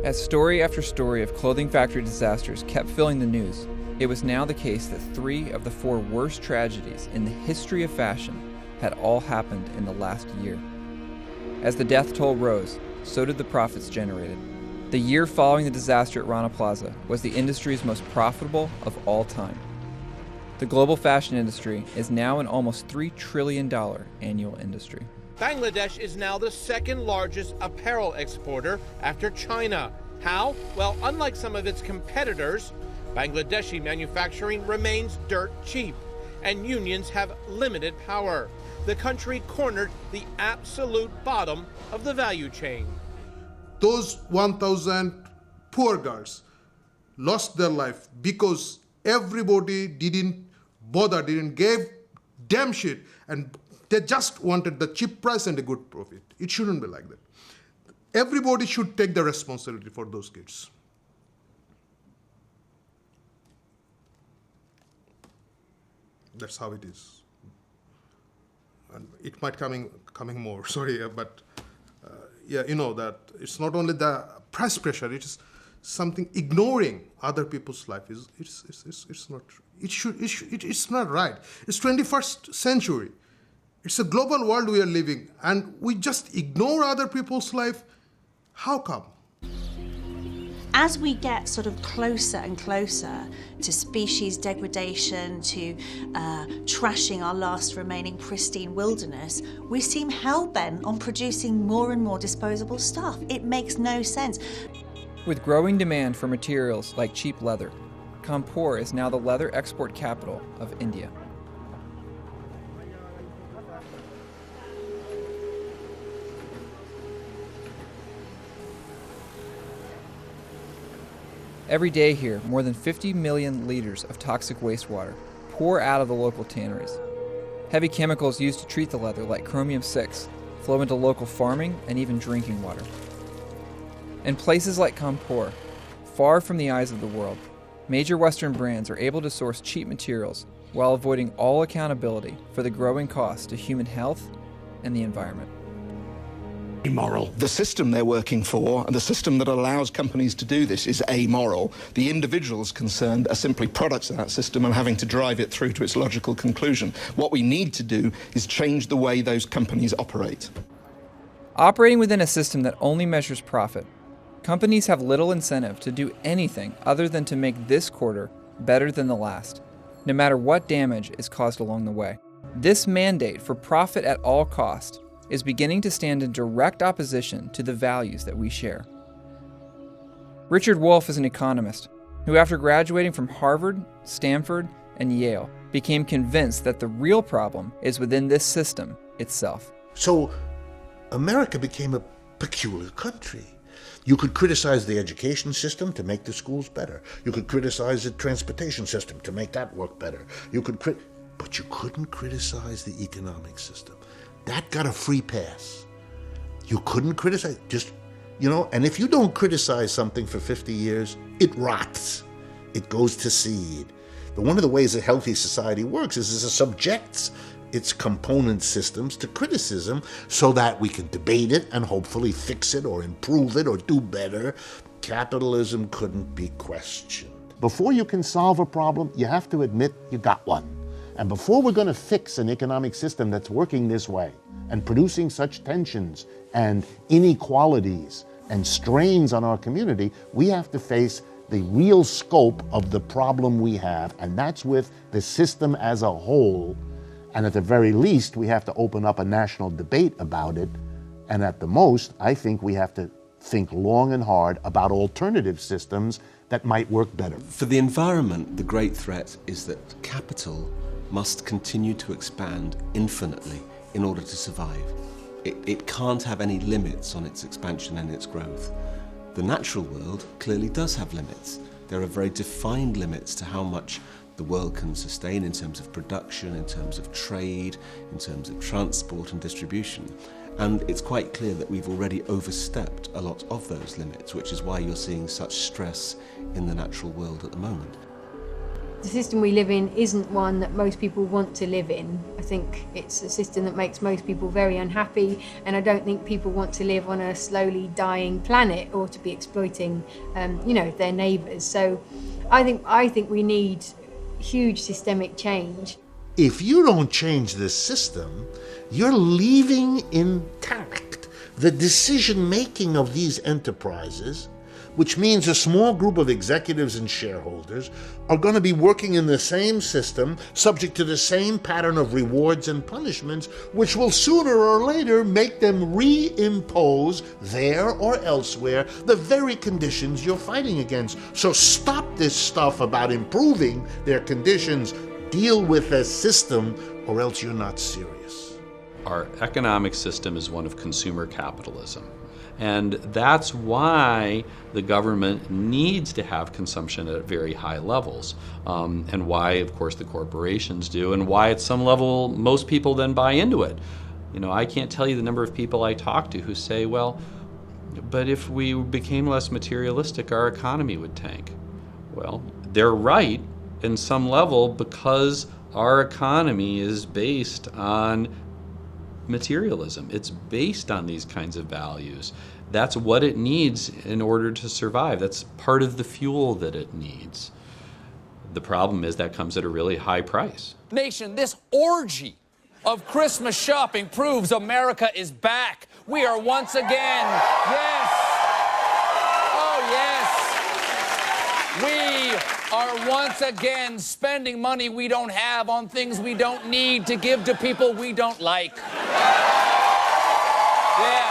As story after story of clothing factory disasters kept filling the news, it was now the case that 3 of the 4 worst tragedies in the history of fashion had all happened in the last year. As the death toll rose, so did the profits generated. The year following the disaster at Rana Plaza was the industry's most profitable of all time. The global fashion industry is now an almost $3 trillion annual industry. Bangladesh is now the second largest apparel exporter after China. How? Well, unlike some of its competitors, Bangladeshi manufacturing remains dirt cheap, and unions have limited power. The country cornered the absolute bottom of the value chain. Those 1,000 poor girls lost their life because everybody didn't give damn shit, and they just wanted the cheap price and a good profit. It shouldn't be like that. Everybody should take the responsibility for those kids. That's how it is. And it might coming more, sorry, but yeah, you know that it's not only the price pressure, it is something ignoring other people's life. It's not. It's not right. It's 21st century. It's a global world we are living, and we just ignore other people's life. How come? As we get sort of closer and closer to species degradation, to trashing our last remaining pristine wilderness, we seem hell-bent on producing more and more disposable stuff. It makes no sense. With growing demand for materials like cheap leather, Kanpur is now the leather export capital of India. Every day here, more than 50 million liters of toxic wastewater pour out of the local tanneries. Heavy chemicals used to treat the leather, like chromium-6, flow into local farming and even drinking water. In places like Kanpur, far from the eyes of the world, major Western brands are able to source cheap materials while avoiding all accountability for the growing cost to human health and the environment. Immoral. The system they're working for, and the system that allows companies to do this, is amoral. The individuals concerned are simply products of that system and having to drive it through to its logical conclusion. What we need to do is change the way those companies operate. Operating within a system that only measures profit, companies have little incentive to do anything other than to make this quarter better than the last, no matter what damage is caused along the way. This mandate for profit at all cost is beginning to stand in direct opposition to the values that we share. Richard Wolff is an economist who, after graduating from Harvard, Stanford, and Yale, became convinced that the real problem is within this system itself. So America became a peculiar country. You could criticize the education system to make the schools better. You could criticize the transportation system to make that work better. But you couldn't criticize the economic system. That got a free pass. You couldn't criticize, and if you don't criticize something for 50 years, it rots. It goes to seed. But one of the ways a healthy society works is it subjects its component systems to criticism so that we can debate it and hopefully fix it or improve it or do better. Capitalism couldn't be questioned. Before you can solve a problem, you have to admit you got one. And before we're going to fix an economic system that's working this way and producing such tensions and inequalities and strains on our community, we have to face the real scope of the problem we have, and that's with the system as a whole. And at the very least, we have to open up a national debate about it. And at the most, I think we have to think long and hard about alternative systems that might work better. For the environment, the great threat is that capital must continue to expand infinitely in order to survive. It can't have any limits on its expansion and its growth. The natural world clearly does have limits. There are very defined limits to how much the world can sustain in terms of production, in terms of trade, in terms of transport and distribution. And it's quite clear that we've already overstepped a lot of those limits, which is why you're seeing such stress in the natural world at the moment. The system we live in isn't one that most people want to live in. I think it's a system that makes most people very unhappy, and I don't think people want to live on a slowly dying planet or to be exploiting, their neighbours. So I think we need huge systemic change. If you don't change this system, you're leaving intact the decision-making of these enterprises, which means a small group of executives and shareholders are going to be working in the same system, subject to the same pattern of rewards and punishments, which will sooner or later make them reimpose there or elsewhere the very conditions you're fighting against. So stop this stuff about improving their conditions. Deal with the system, or else you're not serious. Our economic system is one of consumer capitalism. And that's why the government needs to have consumption at very high levels, and why, of course, the corporations do, and why at some level most people then buy into it. I can't tell you the number of people I talk to who say, well, but if we became less materialistic, our economy would tank. Well, they're right in some level, because our economy is based on materialism. It's based on these kinds of values. That's what it needs in order to survive. That's part of the fuel that it needs. The problem is that comes at a really high price. Nation, this orgy of Christmas shopping proves America is back. We are once again, yes, oh yes, we are once again spending money we don't have on things we don't need to give to people we don't like. Yeah.